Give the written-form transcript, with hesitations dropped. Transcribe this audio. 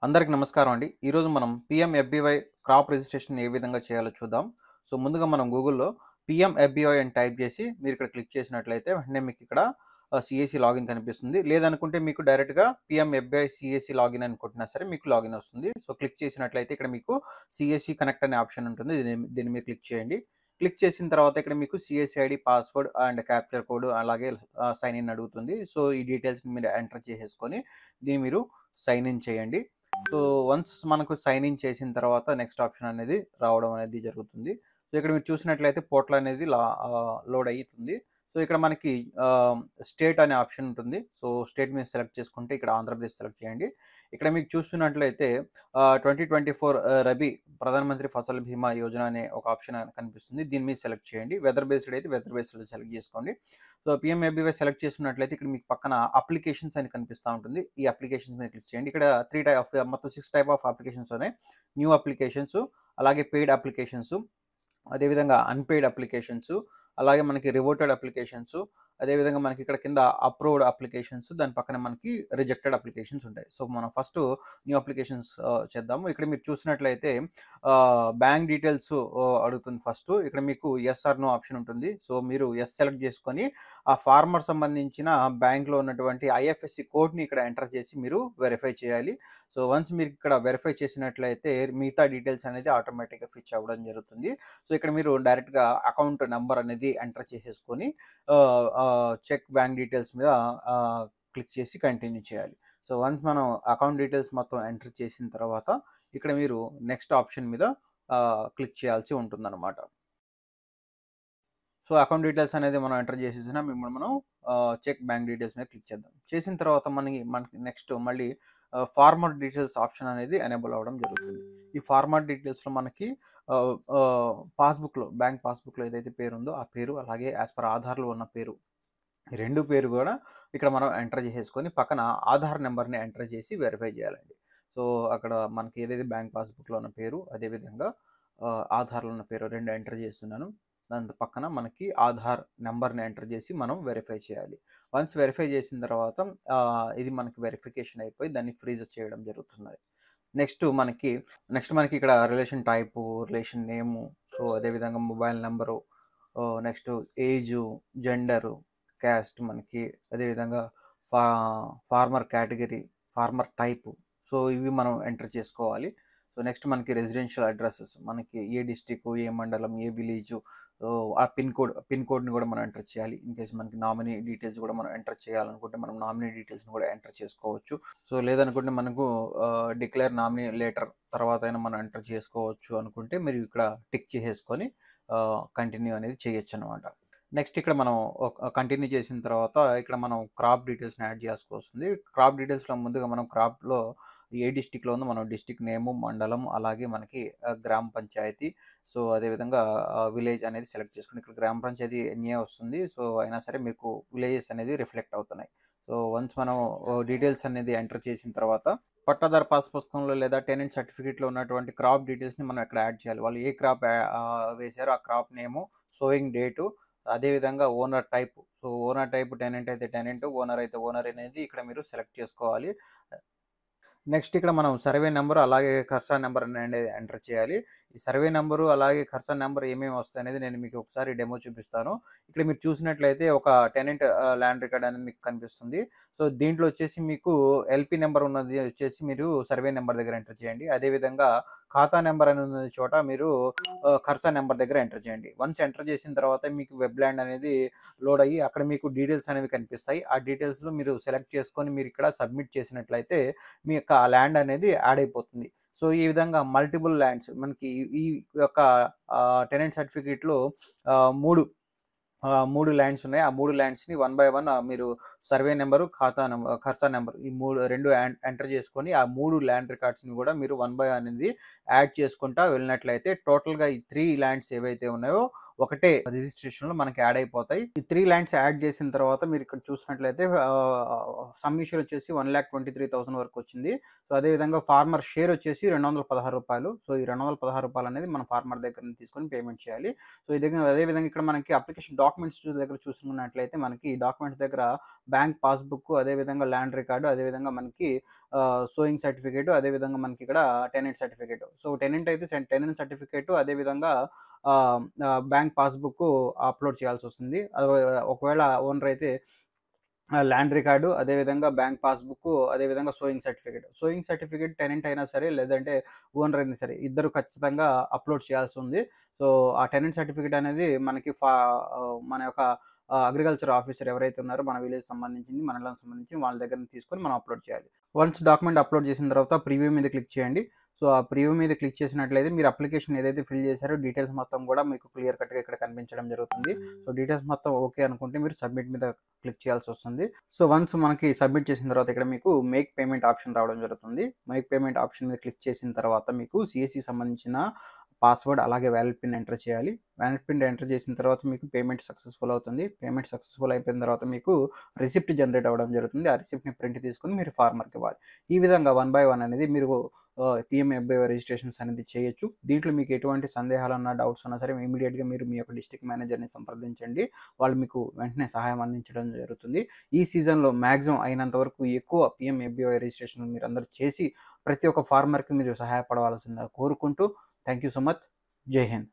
అందరికి నమస్కారం అండి. ఈరోజు మనం పీఎంఎఫ్‌బీవై క్రాప్ రిజిస్ట్రేషన్ ఏ విధంగా చేయాలో చూద్దాం. సో, ముందుగా మనం గూగుల్‌లో పీఎంఎఫ్‌బీవై అని టైప్ చేసి మీరు ఇక్కడ క్లిక్ చేసినట్లయితే వెంటనే మీకు ఇక్కడ సీఏసీ లాగిన్ కనిపిస్తుంది. లేదనుకుంటే మీకు డైరెక్ట్‌గా పీఎంఎఫ్‌బీవై సీఏసీ లాగిన్ అని కొట్టినా సరే మీకు లాగిన్ వస్తుంది. సో, క్లిక్ చేసినట్లయితే ఇక్కడ మీకు సీఏసీ కనెక్ట్ అనే ఆప్షన్ ఉంటుంది. దీని మీద క్లిక్ చేయండి. క్లిక్ చేసిన తర్వాత ఇక్కడ మీకు CSC ID, password and captcha code అలాగే సైన్ ఇన్ అడుగుతుంది. సో, ఈ డీటెయిల్స్‌ని మీరు ఎంటర్ చేసేసుకొని దీన్ని మీరు సైన్ ఇన్ చేయండి. సో, వన్స్ మనకు సైన్ ఇన్ చేసిన తర్వాత నెక్స్ట్ ఆప్షన్ అనేది రావడం అనేది జరుగుతుంది. సో, ఇక్కడ మీరు చూసినట్లయితే పోర్టల్ అనేది లోడ్ అయితుంది. సో, ఇక్కడ మనకి స్టేట్ అనే ఆప్షన్ ఉంటుంది. సో, స్టేట్ మీద సెలెక్ట్ చేసుకుంటే ఇక్కడ ఆంధ్రప్రదేశ్ సెలెక్ట్ చేయండి. ఇక్కడ మీకు చూస్తున్నట్లయితే 2024 రబీ ప్రధానమంత్రి ఫసల్ భీమా యోజన అనే ఒక ఆప్షన్ కనిపిస్తుంది. దీని మీద సెలెక్ట్ చేయండి. వెదర్ బేస్డ్ అయితే వెదర్ బేస్డ్‌లో సెలెక్ట్ చేసుకోండి. సో, పీఎంఏబీవై సెలెక్ట్ చేసుకున్నట్లయితే ఇక్కడ మీకు పక్కన అప్లికేషన్స్ అని కనిపిస్తా ఉంటుంది. ఈ అప్లికేషన్స్ మీద క్లిక్ చేయండి. ఇక్కడ 6 టైప్ ఆఫ్ అప్లికేషన్స్ ఉన్నాయి. న్యూ అప్లికేషన్స్, అలాగే పెయిడ్ అప్లికేషన్స్, అదేవిధంగా అన్‌పెయిడ్ అప్లికేషన్స్, అలాగే మనకి రివోటెడ్ అప్లికేషన్స్, అదేవిధంగా మనకి ఇక్కడ కింద అప్రూవ్డ్ అప్లికేషన్స్, దాని పక్కన మనకి రిజెక్టెడ్ అప్లికేషన్స్ ఉంటాయి. సో, మనం ఫస్ట్ న్యూ అప్లికేషన్స్ చేద్దాము. ఇక్కడ మీరు చూసినట్లయితే బ్యాంక్ డీటెయిల్స్ అడుగుతుంది ఫస్ట్. ఇక్కడ మీకు యెస్ ఆర్ నో ఆప్షన్ ఉంటుంది. సో, మీరు యెస్ సెలెక్ట్ చేసుకొని ఆ ఫార్మర్ సంబంధించిన బ్యాంక్‌లో ఉన్నటువంటి ఐఎఫ్ఎస్‌సి కోడ్‌ని ఇక్కడ ఎంటర్ చేసి మీరు వెరిఫై చేయాలి. సో, వన్స్ మీరు ఇక్కడ వెరిఫై చేసినట్లయితే మిగతా డీటెయిల్స్ అనేది ఆటోమేటిక్‌గా ఫిచ్ అవ్వడం జరుగుతుంది. సో, ఇక్కడ మీరు డైరెక్ట్‌గా అకౌంట్ నంబర్ అనేది ఎంటర్ చేసేసుకొని చెక్ బ్యాంక్ డీటెయిల్స్ మీద క్లిక్ చేసి కంటిన్యూ చేయాలి. సో, వన్స్ మనం అకౌంట్ డీటెయిల్స్ మొత్తం ఎంటర్ చేసిన తర్వాత ఇక్కడ మీరు నెక్స్ట్ ఆప్షన్ మీద క్లిక్ చేయాల్సి ఉంటుందన్నమాట. సో, అకౌంట్ డీటెయిల్స్ అనేది మనం ఎంటర్ చేసేసినా ఇప్పుడు మనం చెక్ బ్యాంక్ డీటెయిల్స్ మీద క్లిక్ చేద్దాం. చేసిన తర్వాత మనకి నెక్స్ట్ మళ్ళీ ఫార్మర్ డీటెయిల్స్ ఆప్షన్ అనేది ఎనేబుల్ అవ్వడం జరుగుతుంది. ఈ ఫార్మర్ డీటెయిల్స్‌లో మనకి బ్యాంక్ పాస్‌బుక్‌లో ఏదైతే పేరుందో ఆ పేరు, అలాగే యాస్ పర్ ఆధార్‌లో ఉన్న పేరు, ఈ 2 పేరు గూడా ఇక్కడ మనం ఎంటర్ చేసేసుకొని పక్కన ఆధార్ నంబర్‌ని ఎంటర్ చేసి వెరిఫై చేయాలండి. సో, అక్కడ మనకి ఏదైతే బ్యాంక్ పాస్‌బుక్‌లో ఉన్న పేరు, అదేవిధంగా ఆధార్‌లో ఉన్న పేరు 2 ఎంటర్ చేస్తున్నాను. దాని పక్కన మనకి ఆధార్ నంబర్‌ని ఎంటర్ చేసి మనం వెరిఫై చేయాలి. వన్స్ వెరిఫై చేసిన తర్వాత ఇది మనకి వెరిఫికేషన్ అయిపోయి దాన్ని ఫ్రీజ్ చేయడం జరుగుతున్నది. నెక్స్ట్ మనకి ఇక్కడ relation type, relation name, so, అదేవిధంగా mobile number, next age, gender, caste మనకి, అదేవిధంగా ఫా farmer category, farmer type, so, ఇవి మనం ఎంటర్ చేసుకోవాలి. సో, నెక్స్ట్ మనకి రెసిడెన్షియల్ అడ్రెసెస్, మనకి ఏ డిస్ట్రిక్ట్, ఏ మండలం, ఏ విలేజు, ఆ పిన్ కోడ్‌ని కూడా మనం ఎంటర్ చేయాలి. ఇన్ కేస్ మనకి నామినీ డీటెయిల్స్ కూడా మనం ఎంటర్ చేయాలనుకుంటే మనం నామినీ డీటెయిల్స్‌ని కూడా ఎంటర్ చేసుకోవచ్చు. సో, లేదనుకుంటే మనకు డిక్లేర్ నామినీ లేటర్ తర్వాత అయినా మనం ఎంటర్ చేసుకోవచ్చు అనుకుంటే మీరు ఇక్కడ టిక్ చేసేసుకొని కంటిన్యూ అనేది చేయొచ్చనమాట. నెక్స్ట్ ఇక్కడ మనం కంటిన్యూ చేసిన తర్వాత ఇక్కడ మనం క్రాప్ డీటెయిల్స్‌ని యాడ్ చేయాల్సివస్తుంది. క్రాప్ డీటెయిల్స్‌లో ముందుగా మనం క్రాప్‌లో ఏ డిస్ట్రిక్ట్‌లో ఉందో మనం డిస్ట్రిక్ట్ నేము, మండలం, అలాగే మనకి గ్రామ పంచాయతీ, సో, అదేవిధంగా విలేజ్ అనేది సెలెక్ట్ చేసుకొని ఇక్కడ గ్రామ పంచాయతీ ఎన్ఏ వస్తుంది. సో, అయినా సరే మీకు విలేజెస్ అనేది రిఫ్లెక్ట్ అవుతున్నాయి. సో, వన్స్ మనం డీటెయిల్స్ అనేది ఎంటర్ చేసిన తర్వాత పట్టాదారు పాస్ పుస్తకంలో లేదా టెనెంట్ సర్టిఫికేట్‌లో ఉన్నటువంటి క్రాప్ డీటెయిల్స్‌ని మనం ఇక్కడ యాడ్ చేయాలి. వాళ్ళు ఏ క్రాప్ వేశారో ఆ క్రాప్ నేము, సోయింగ్ డేటు, అదేవిధంగా owner type. So, owner type tenant అయితే టెనెంట్, ఓనర్ అయితే ఓనర్ అనేది ఇక్కడ మీరు సెలెక్ట్ చేసుకోవాలి. నెక్స్ట్ ఇక్కడ మనం సర్వే నంబర్ అలాగే ఖర్సా నంబర్ అనేది ఎంటర్ చేయాలి. ఈ సర్వే నంబరు అలాగే ఖర్సా నంబర్ ఏమేమి వస్తాయనేది నేను మీకు ఒకసారి డెమో చూపిస్తాను. ఇక్కడ మీరు చూసినట్లయితే ఒక టెనెంట్ ల్యాండ్ రికార్డ్ అనేది మీకు కనిపిస్తుంది. సో, దీంట్లో వచ్చేసి మీకు ఎల్‌పీ నంబర్ ఉన్నది వచ్చేసి మీరు సర్వే నంబర్ దగ్గర ఎంటర్ చేయండి. అదేవిధంగా ఖాతా నంబర్ అని ఉన్న చోట మీరు ఖర్చా నంబర్ దగ్గర ఎంటర్ చేయండి. వన్స్ ఎంటర్ చేసిన తర్వాత మీకు వెబ్ ల్యాండ్ అనేది లోడ్ అయ్యి అక్కడ మీకు డీటెయిల్స్ అనేవి కనిపిస్తాయి. ఆ డీటెయిల్స్‌లో మీరు సెలెక్ట్ చేసుకొని మీరు ఇక్కడ సబ్మిట్ చేసినట్లయితే మీ యొక్క ల్యాండ్ అనేది యాడ్ అయిపోతుంది. సో, ఈ విధంగా మల్టిపుల్ ల్యాండ్స్ మనకి ఈ యొక్క టెనెంట్ సర్టిఫికేట్‌లో 3 ల్యాండ్స్ ఉన్నాయి. ఆ 3 ల్యాండ్స్‌ని వన్ బై వన్ మీరు సర్వే నంబరు, ఖర్చా నంబర్ ఈ 2 ఎంటర్ చేసుకొని ఆ 3 ల్యాండ్ రికార్డ్స్‌ని కూడా మీరు వన్ బై వన్ అనేది యాడ్ చేసుకుంటా వెళ్ళినట్లయితే టోటల్‌గా ఈ 3 ల్యాండ్స్ ఏవైతే ఉన్నాయో ఒకటే రిజిస్ట్రేషన్‌లో మనకి యాడ్ అయిపోతాయి. ఈ 3 ల్యాండ్స్ యాడ్ చేసిన తర్వాత మీరు ఇక్కడ చూసినట్లయితే సబ్మిషన్ వచ్చేసి 1,23,000 వరకు వచ్చింది. సో, అదేవిధంగా ఫార్మర్ షేర్ వచ్చేసి రూ. 216. సో, ఈ రూ. 216 అనేది మనం ఫార్మర్ దగ్గర నుంచి తీసుకొని పేమెంట్ చేయాలి. సో, అదేవిధంగా ఇక్కడ మనకి అప్లికేషన్ డాక్యుమెంట్స్ దగ్గర చూసుకున్నట్లయితే మనకి డాక్యుమెంట్స్ దగ్గర బ్యాంక్ పాస్‌బుక్, అదేవిధంగా ల్యాండ్ రికార్డు, అదేవిధంగా మనకి సోయింగ్ సర్టిఫికేట్, అదేవిధంగా మనకి ఇక్కడ టెనెంట్ సర్టిఫికేట్. సో, టెనెంట్ అయితే టెనెంట్ సర్టిఫికేట్, అదేవిధంగా బ్యాంక్ పాస్‌బుక్ అప్‌లోడ్ చేయాల్సొస్తుంది. ఒకవేళ ఓనర్ అయితే ల్యాండ్ రికార్డు, అదేవిధంగా బ్యాంక్ పాస్‌బుక్కు, అదేవిధంగా sowing certificate. Sowing certificate tenant అయినా సరే, లేదంటే ఓనర్ అయినా సరే, ఇద్దరు ఖచ్చితంగా అప్‌లోడ్ చేయాల్సుంది. సో, ఆ టెనెంట్ సర్టిఫికేట్ అనేది మనకి మన యొక్క అగ్రికల్చర్ ఆఫీసర్ ఎవరైతే ఉన్నారో మన విలేజ్ సంబంధించింది, మండలానికి సంబంధించి వాళ్ళ దగ్గర నుంచి తీసుకొని మనం అప్‌లోడ్ చేయాలి. వన్స్ డాక్యుమెంట్ అప్‌లోడ్ చేసిన తర్వాత ప్రివ్యూ మీద క్లిక్ చేయండి. సో, ఆ ప్రివ్యూ మీద క్లిక్ చేసినట్లయితే మీరు అప్లికేషన్ ఏదైతే ఫిల్ చేశారో డీటెయిల్స్ మొత్తం కూడా మీకు క్లియర్ కట్‌గా ఇక్కడ కనిపించడం జరుగుతుంది. సో, డీటెయిల్స్ మొత్తం ఓకే అనుకుంటే మీరు సబ్మిట్ మీద క్లిక్ చేయాల్సొస్తుంది. సో, వన్స్ మనకి సబ్మిట్ చేసిన తర్వాత ఇక్కడ మీకు మేక్ పేమెంట్ ఆప్షన్ రావడం జరుగుతుంది. మేక్ పేమెంట్ ఆప్షన్ మీద క్లిక్ చేసిన తర్వాత మీకు సీఎస్‌సికి సంబంధించిన పాస్వర్డ్ అలాగే వాలిడ్ పిన్ ఎంటర్ చేయాలి. వాలిడ్ పిన్ ఎంటర్ చేసిన తర్వాత మీకు పేమెంట్ సక్సెస్‌ఫుల్ అవుతుంది. పేమెంట్ సక్సెస్‌ఫుల్ అయిపోయిన తర్వాత మీకు రిసిప్ట్ జనరేట్ అవ్వడం జరుగుతుంది. ఆ రిసిప్ట్‌ని ప్రింట్ తీసుకొని మీరు ఫార్మర్‌కి ఇవ్వాలి. ఈ విధంగా వన్ బై వన్ అనేది మీరు పీఎంఎఫ్బీవై రిజిస్ట్రేషన్స్ అనేది చేయొచ్చు. దీంట్లో మీకు ఎటువంటి సందేహాలున్నా, డౌట్స్ ఉన్నా సరే ఇమ్మీడియేట్‌గా మీరు మీ యొక్క డిస్ట్రిక్ట్ మేనేజర్‌ని సంప్రదించండి. వాళ్ళు మీకు వెంటనే సహాయం అందించడం జరుగుతుంది. ఈ సీజన్‌లో మాక్సిమం అయినంత వరకు ఎక్కువ పీఎంఎఫ్బీవై రిజిస్ట్రేషన్‌లు మీరందరూ చేసి ప్రతి ఒక్క ఫార్మర్‌కి మీరు సహాయపడవలసిందిగా కోరుకుంటూ థ్యాంక్ యూ సో మచ్. జై హింద్.